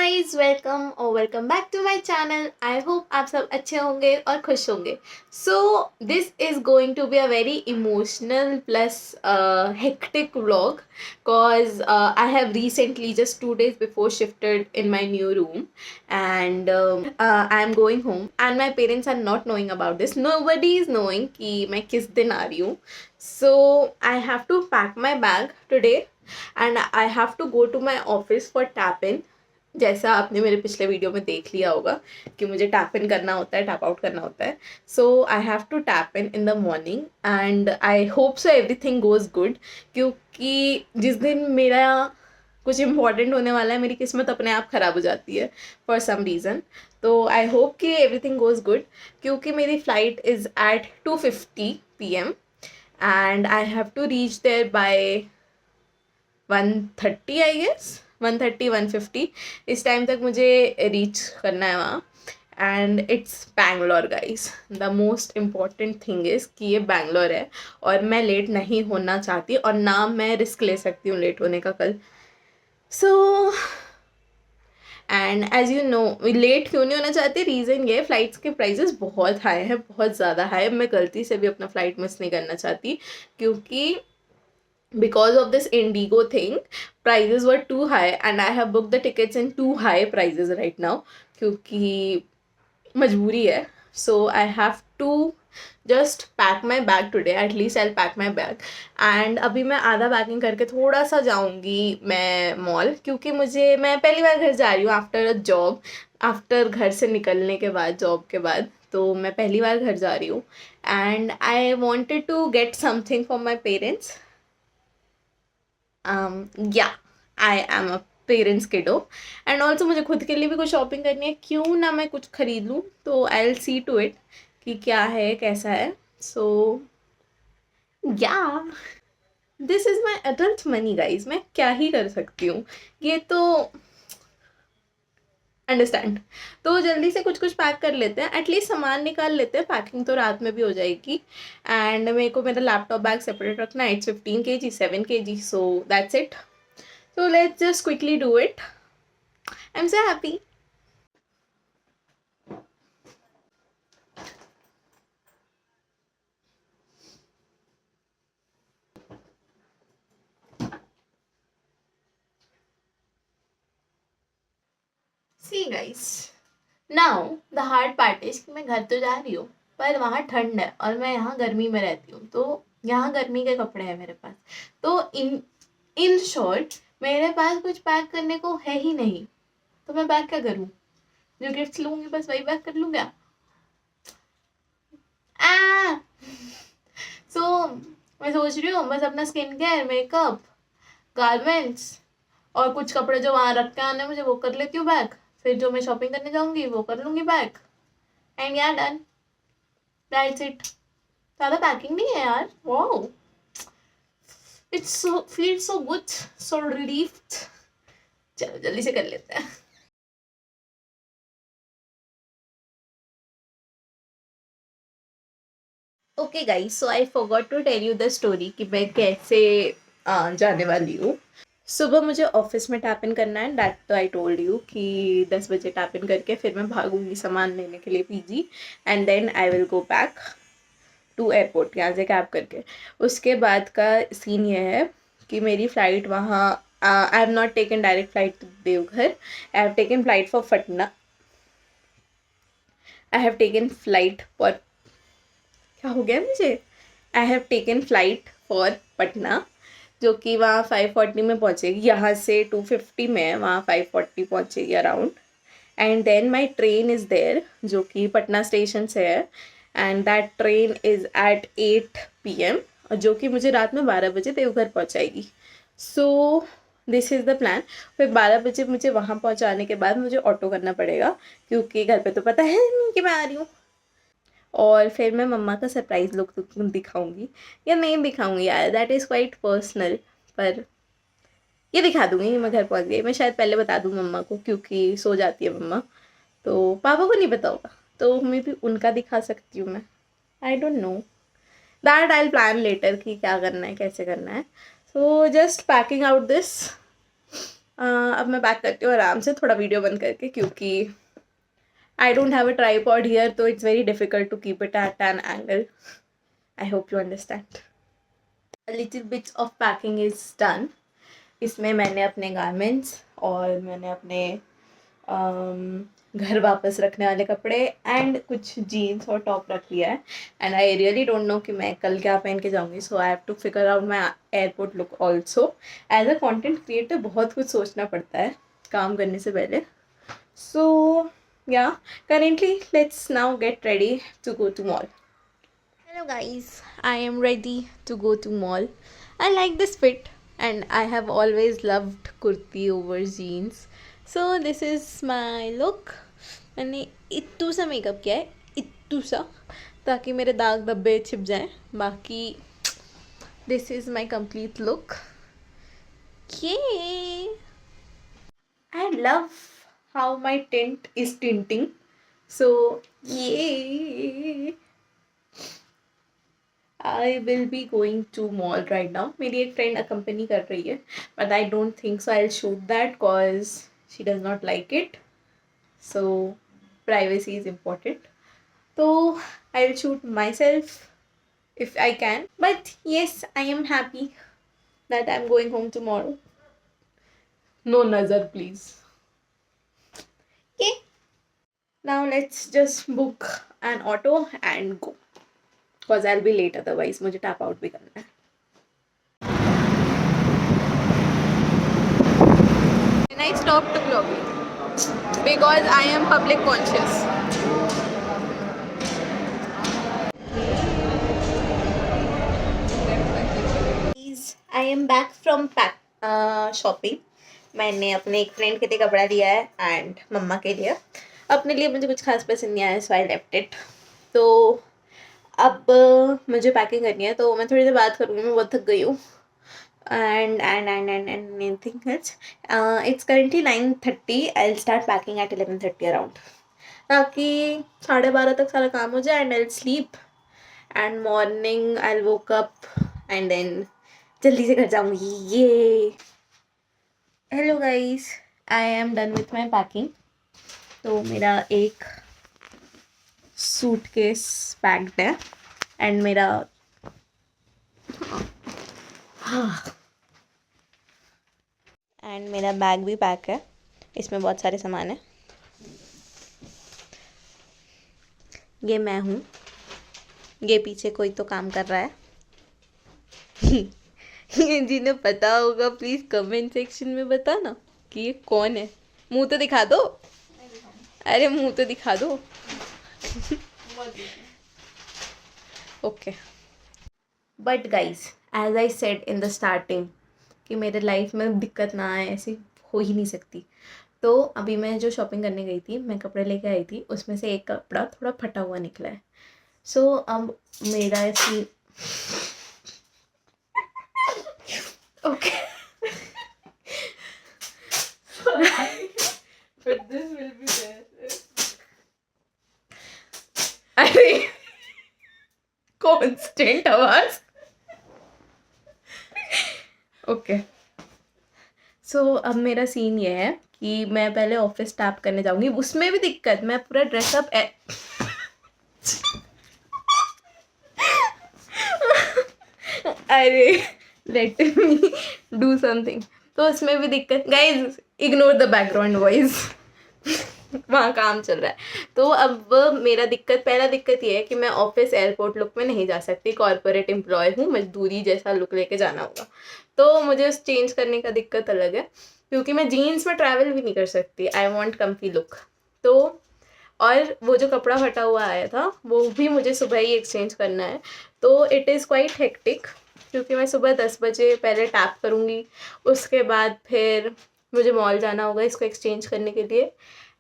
Guys welcome back to my channel. I hope आप सब अच्छे होंगे और खुश होंगे। So this is going to be a very emotional plus hectic vlog cause I have recently just 2 days before shifted in my new room and I am going home and my parents are not knowing about this. Nobody is knowing कि मैं किस दिन आ रही हूँ. So I have to pack my bag today and I have to go to my office for tap in. जैसा आपने मेरे पिछले वीडियो में देख लिया होगा कि मुझे टैप इन करना होता है, टैप आउट करना होता है. So I have to tap in the morning and I hope so everything goes good, क्योंकि जिस दिन मेरा कुछ इम्पॉर्टेंट होने वाला है मेरी किस्मत अपने आप ख़राब हो जाती है फॉर सम रीज़न. तो आई होप कि एवरीथिंग गोज़ गुड, क्योंकि मेरी flight is at 2:50 PM and I have to reach there by 1:30 I guess. 1:30 1:50 इस टाइम तक मुझे रीच करना है वहाँ. And it's Bangalore guys. The most important thing is कि ये बैंगलोर है और मैं लेट नहीं होना चाहती और ना मैं रिस्क ले सकती हूँ लेट होने का कल. So and as you know late क्यों नहीं होना चाहती, रीज़न ये फ़्लाइट्स के प्राइजेस बहुत हाई हैं, बहुत ज़्यादा हाई. मैं गलती से भी अपना फ़्लाइट मिस नहीं करना चाहती, क्योंकि because of this Indigo thing prices were too high and I have booked the tickets in too high prices right now क्योंकि मजबूरी है. So I have to just pack my bag today. At least I'll pack my bag. And अभी मैं आधा packing करके थोड़ा सा जाऊँगी मैं मॉल, क्योंकि मैं पहली बार घर जा रही हूँ आफ्टर अ जॉब. आफ्टर घर से निकलने के बाद, जॉब के बाद, तो मैं पहली बार घर जा रही हूँ. And I wanted to get something for my parents. Yeah I am a parents kiddo and also मुझे खुद के लिए भी कुछ शॉपिंग करनी है. क्यों ना मैं कुछ खरीद लूँ, तो I will see to it कि क्या है कैसा है. So yeah this is my adult money guys. मैं क्या ही कर सकती हूँ, ये तो अंडरस्टैंड. तो जल्दी से कुछ कुछ पैक कर लेते हैं, एटलीस्ट सामान निकाल लेते हैं. पैकिंग तो रात में भी हो जाएगी. एंड मेरे को मेरा लैपटॉप बैग सेपरेट रखना है. It's 15 kg 7 kg, so that's it. So let's just quickly do it. I'm so happy. See guys, now the hard part is कि मैं घर तो जा रही हूँ पर वहाँ ठंड है और मैं यहाँ गर्मी में रहती हूँ, तो यहाँ गर्मी के कपड़े हैं मेरे पास. तो इन शॉर्ट मेरे पास कुछ पैक करने को है ही नहीं, तो मैं पैक क्या करूँ? जो गिफ्ट लूँगी बस वही पैक कर लूँ क्या? सो मैं सोच रही हूँ बस अपना स्किन केयर, मेकअप, गारमेंट्स और कुछ कपड़े जो वहाँ रख के आने मुझे वो कर लेती हूँ बैग. फिर जो मैं शॉपिंग करने जाऊँगी वो कर लूँगी बैग. एंड यार डन, दैट्स इट. ज़्यादा पैकिंग नहीं है यार. Wow, it's so feel so good, so relieved. चलो जल्दी से कर लेते हैं. Okay guys, so I forgot to tell you the story कि मैं कैसे जाने वाली हूँ. सुबह मुझे ऑफिस में टैप इन करना है. दैट तो आई टोल्ड यू कि 10 बजे टैप इन करके फिर मैं भागूंगी सामान लेने के लिए PG. And then I will go back to airport यहाँ से कैब करके. उसके बाद का सीन ये है कि मेरी फ़्लाइट वहाँ, I have not taken direct flight to Deoghar. I have taken flight for Patna. I have taken flight for, क्या हो गया मुझे, I have taken flight for Patna, जो कि वहाँ 5:40 में पहुँचेगी. यहाँ से 2:50 में है, वहाँ 5:40 पहुँचेगी around. And then my train is there, जो कि पटना स्टेशन से है. And that train is at 8 PM, जो कि मुझे रात में 12 बजे देवघर पहुँचाएगी. So this is the plan. फिर 12 बजे मुझे वहाँ पहुँचाने के बाद मुझे ऑटो करना पड़ेगा, क्योंकि घर पे तो पता है नहीं कि मैं आ रही हूँ. और फिर मैं मम्मा का सरप्राइज़ लुक दिखाऊंगी या नहीं दिखाऊंगी यार, दैट इज़ क्वाइट पर्सनल. पर ये दिखा दूंगी कि मैं घर पहुंच गई. मैं शायद पहले बता दूँ मम्मा को, क्योंकि सो जाती है मम्मा, तो पापा को नहीं पता होगा, तो मैं भी उनका दिखा सकती हूँ. मैं I don't know, that I will plan later कि क्या करना है कैसे करना है. So just packing out this अब मैं बैक करती हूँ आराम से थोड़ा वीडियो बंद करके, क्योंकि I don't have a tripod here, so it's very difficult to keep it at an angle. I hope you understand. A little bit of packing is done. इसमें मैंने अपने गारमेंट्स और मैंने अपने घर वापस रखने वाले कपड़े एंड कुछ जीन्स और टॉप रख लिया है. And I really don't know कि मैं कल क्या पहन के जाऊँगी. So I have to figure out my airport look also. As a content creator बहुत कुछ सोचना पड़ता है काम करने से पहले. सो yeah, currently let's now get ready to go to mall. Hello guys, I am ready to go to mall. I like this fit and I have always loved kurti over jeans. So this is my look. मैंने इत्तू सा makeup किया है, इत्तू सा, ताकि मेरे दाग धब्बे छिप जाएं. बाकी this is my complete look. Yay! I love how my tint is tinting. So yay! I will be going to mall right now. मेरी एक friend accompany कर रही है, but I don't think so I'll shoot that cause she does not like it. So privacy is important. So I'll shoot myself if I can. But yes, I am happy that I'm going home tomorrow. No nazar, please. Okay. Now let's just book an auto and go. Cause I'll be late otherwise. मुझे tap out भी करना है. And I stopped vlogging because I am public conscious. I am back from shopping. मैंने अपने एक friend के लिए कपड़ा लिया है एंड मम्मा के लिए. अपने लिए मुझे कुछ खास पसंद नहीं आया, सो आई लेफ्ट इट. तो अब मुझे पैकिंग करनी है, तो मैं थोड़ी देर बात करूँगी. मैं बहुत थक गई हूँ. and anything else. It's currently 9:30. I'll start packing at 11:30 around, ताकि 12:30 तक सारा काम हो जाए. and I'll sleep and morning I'll woke up and then जल्दी से घर जाऊँगी. ये hello guys, I am done with my packing. तो मेरा एक सूटकेस पैक्ड है एंड मेरा बैग भी पैक है. इसमें बहुत सारे सामान है. ये मैं हूँ. ये पीछे कोई तो काम कर रहा है. ये जिन्हें पता होगा प्लीज़ कमेंट सेक्शन में बताना कि ये कौन है. मुंह तो दिखा दो. अरे मुंह तो दिखा दो. Okay. But guys, as I said in the starting कि मेरे लाइफ में दिक्कत ना आए ऐसी हो ही नहीं सकती. तो अभी मैं जो शॉपिंग करने गई थी, मैं कपड़े लेके आई थी, उसमें से एक कपड़ा थोड़ा फटा हुआ निकला है. सो अब मेरा ऐसी okay. But this will be there. अरे कॉन्स्टेंट आवाज. ओके. सो अब मेरा सीन ये है कि मैं पहले ऑफिस टैप करने जाऊंगी. उसमें भी दिक्कत, मैं पूरा ड्रेसअप अरे लेट मी डू समथिंग. तो उसमें भी दिक्कत. Guys ignore the background voice. वहाँ काम चल रहा है. तो अब मेरा पहला दिक्कत ये है कि मैं ऑफिस एयरपोर्ट लुक में नहीं जा सकती. कॉर्पोरेट एम्प्लॉय हूँ, मजदूरी जैसा लुक लेके जाना होगा. तो मुझे उस चेंज करने का दिक्कत अलग है, क्योंकि मैं जीन्स में ट्रैवल भी नहीं कर सकती. I want comfy look. तो और वो जो कपड़ा फटा हुआ आया था वो भी मुझे सुबह ही एक्सचेंज करना है. तो इट इज़ क्वाइट हेक्टिक, क्योंकि मैं सुबह 10 बजे पहले टैप करूँगी. उसके बाद फिर मुझे मॉल जाना होगा इसको एक्सचेंज करने के लिए.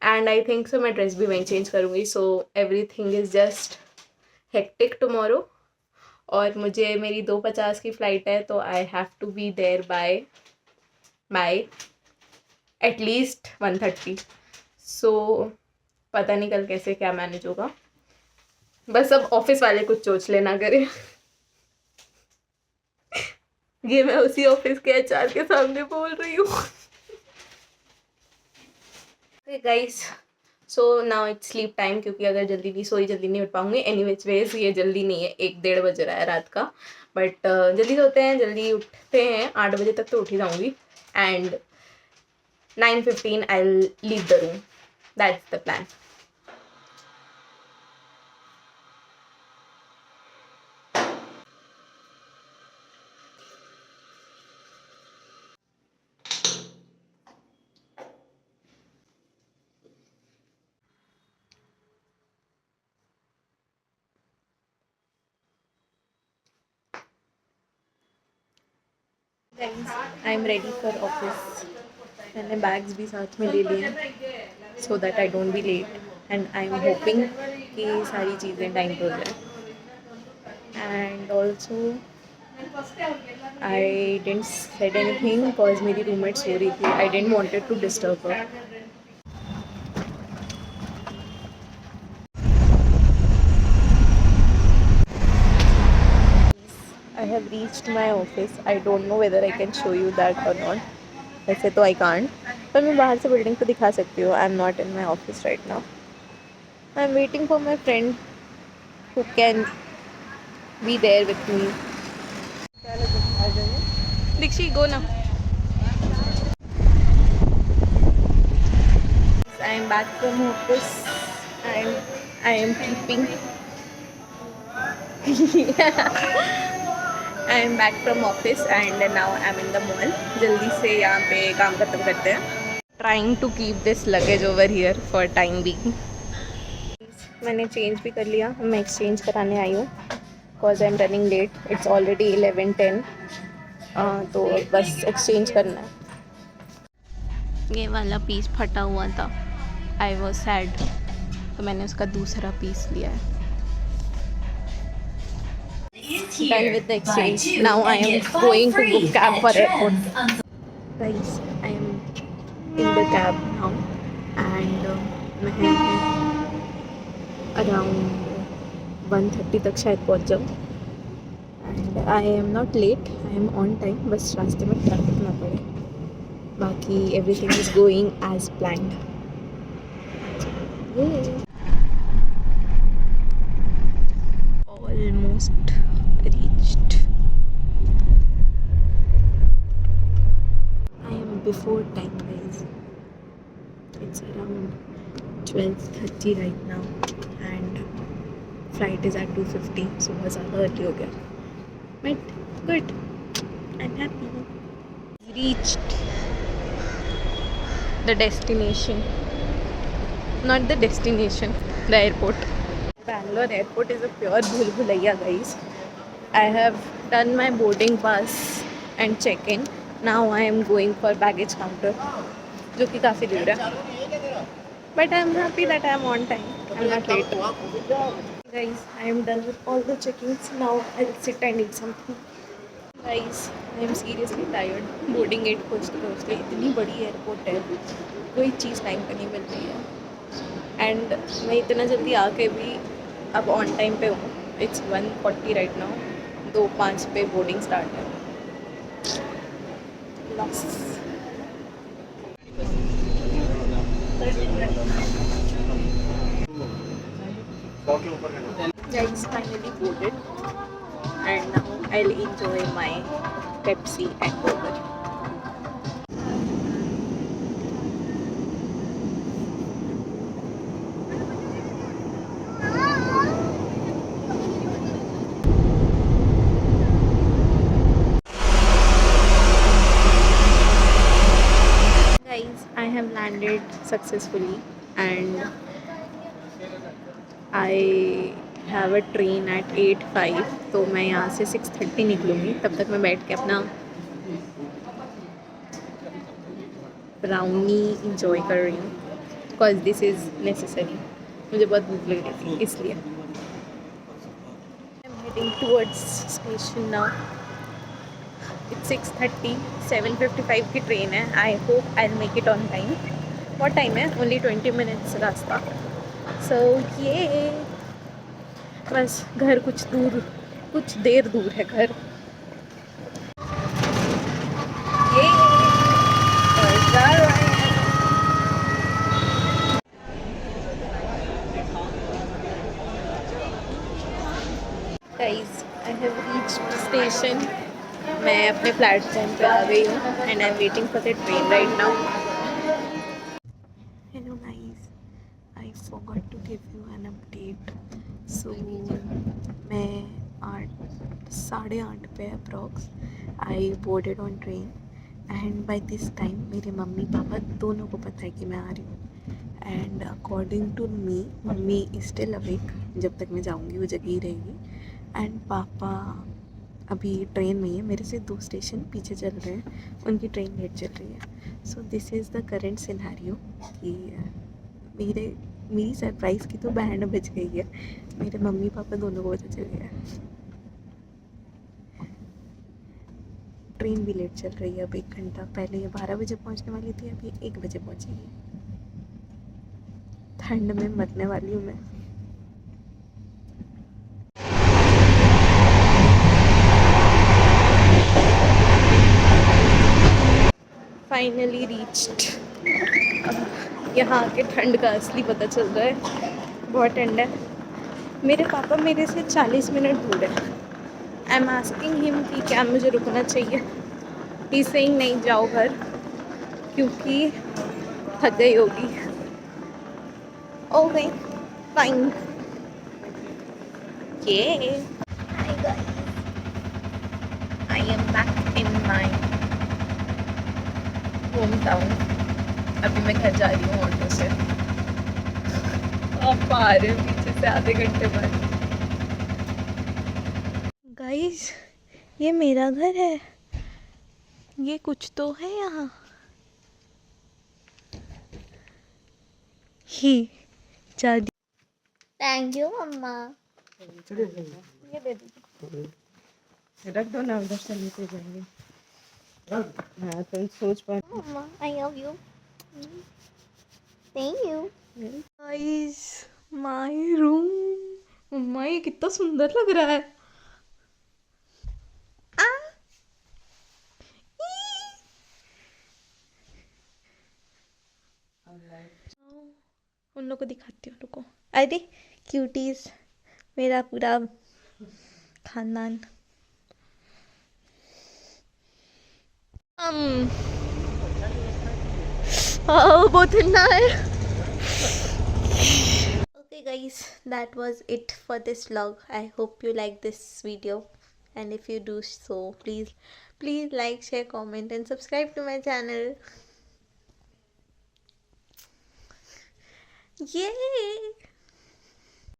एंड आई थिंक सो मैं ड्रेस भी वहीं चेंज करूँगी. So everything is just hectic tomorrow. और मुझे मेरी 2:50 की फ़्लाइट है, तो I have to be there by at least 1:30. So पता नहीं कल कैसे क्या मैनेज होगा. बस अब ऑफिस वाले कुछ सोच लेना करें. ये मैं उसी ऑफिस के एचआर के सामने बोल रही हूँ. Guys, so now it's sleep time, क्योंकि अगर जल्दी नहीं सोई जल्दी नहीं उठ पाऊंगी। एनी विच वेज ये जल्दी नहीं है, 1-1:30 बज रहा है रात का, बट जल्दी सोते हैं जल्दी उठते हैं, 8 बजे तक तो उठ ही जाऊंगी। And 9:15 I leave the room, that's the plan. I am ready for office. मैंने बैग्स भी साथ में ले लिए so that I don't be late, and I am hoping कि सारी चीज़ें टाइम पर हो जाए। And also I didn't said anything because मेरी रूममेट सो रही थी, I didn't wanted to disturb her. I have reached my office. I don't know whether I can show you that or not. वैसे तो I can't. पर मैं बाहर से बिल्डिंग तो दिखा सकती हूँ. I'm not in my office right now. I'm waiting for my friend who can be there with me. Dikshi, go now. I am back from office and I am keeping. I am back from office and now I am in the mall. जल्दी से यहाँ पे काम खत्म करते हैं। Trying to keep this luggage over here for time being. मैंने change भी कर लिया, मैं एक्सचेंज कराने आई हूँ because I am running late. It's already 11:10, तो बस एक्सचेंज करना है। ये वाला पीस फटा हुआ था, आई वॉज सैड, तो मैंने उसका दूसरा पीस लिया है। Done with the exchange. Now I am going to book cab for airport. Guys, I am in the cab now and मैं around 1:30 तक शायद पहुंच जाऊँ। And I am not late. I am on time. बस रास्ते में traffic ना पड़े, बाकी everything is going as planned. Almost reached. I am before time, guys. It's around 12:30 right now and flight is at 2:50, so बहुत ज़्यादा early हो गया, but good. I'm happy. Reached the destination. Not the destination, the airport. Bangalore airport is a pure bhul bhulaiya, guys. I have done my boarding pass and check-in. Now I am going for baggage counter, जो कि काफ़ी दूर है. But I am happy that I am on time. I am not late. Guys, I am done with all the check-ins. Now I'll sit and eat something. Guys, I am seriously tired. Boarding gate पहुँचते इतनी बड़ी airport है, कोई चीज़ time पर नहीं मिल रही है. And मैं इतना जल्दी आके भी अब ऑन टाइम पे हूँ. It's 1:40 right now. 2:05 पे बोर्डिंग स्टार्ट है. Loss. Guys, finally boarded and now I'll enjoy my Pepsi and burger. I have landed successfully and I have a train at 8:05, तो मैं यहाँ से 6:30 निकलूँगी. तब तक मैं बैठ के अपना ब्राउनी इंजॉय कर रही हूँ बिकॉज दिस इज़ नेसेसरी. मुझे बहुत भूख लग रही थी इसलिए. I am heading towards station now. It's 6:30, 7:55 की ट्रेन है. I hope I make it on time. बहुत टाइम है, ओनली 20 मिनट्स रास्ता. सो ये बस घर कुछ देर दूर है घर. ये हैव रीच्ड स्टेशन. मैं अपने प्लेटफॉर्म पे आ गई हूँ and I am waiting for the train right now. Hello guys, I forgot to give you an update. So मैं 8, 8:30 पे approx I boarded on train and by this time मेरे मम्मी पापा दोनों को पता है कि मैं आ रही हूँ. And according to me mummy is still awake. जब तक मैं जाऊँगी वो जगी ही रहेगी. एंड पापा अभी ट्रेन में ही है, मेरे से 2 स्टेशन पीछे चल रहे हैं, उनकी ट्रेन लेट चल रही है. सो this is the current scenario कि मेरी सरप्राइज़ की तो बैंड बज गई है. मेरे मम्मी पापा दोनों को पता चल गया है. ट्रेन भी लेट चल रही है. अब 1 घंटा पहले ये 12 बजे पहुंचने वाली थी, अभी 1 बजे पहुंचेगी. ठंड में मरने वाली हूँ मैं. Finally reached. यहाँ आके ठंड का असली पता चल रहा है. बहुत ठंड है. मेरे पापा मेरे से 40 मिनट दूर है. आई एम आस्किंग हिम कि क्या मुझे रुकना चाहिए. ही सेइंग नहीं जाओ घर क्योंकि थक गई होगी. Okay fine. ये hi guys, I am back in my home town. अभी मैं घर जा रही हूँ ऑटो से. आप आ रहे हैं पीछे से आधे घंटे बाद. गाइस ये मेरा घर है. ये कुछ तो है यहाँ. ही चादी. थैंक यू मम्मा. ये दे दीजिए. रख दो ना, उधर से लेते जाएंगे. हाँ तुम सोच पा. मम्मा I love you. Thank you. Guys my room. मम्मा ये कितना सुंदर लग रहा है. आ! उन लोग को दिखाती हूँ, रुको. अरे क्यूटीज, मेरा पूरा खानदान. बहुत ठंडा है. Okay guys, that was it for this vlog. I hope you like this video, and if you do so, please like, share, comment and subscribe to my channel. Yay!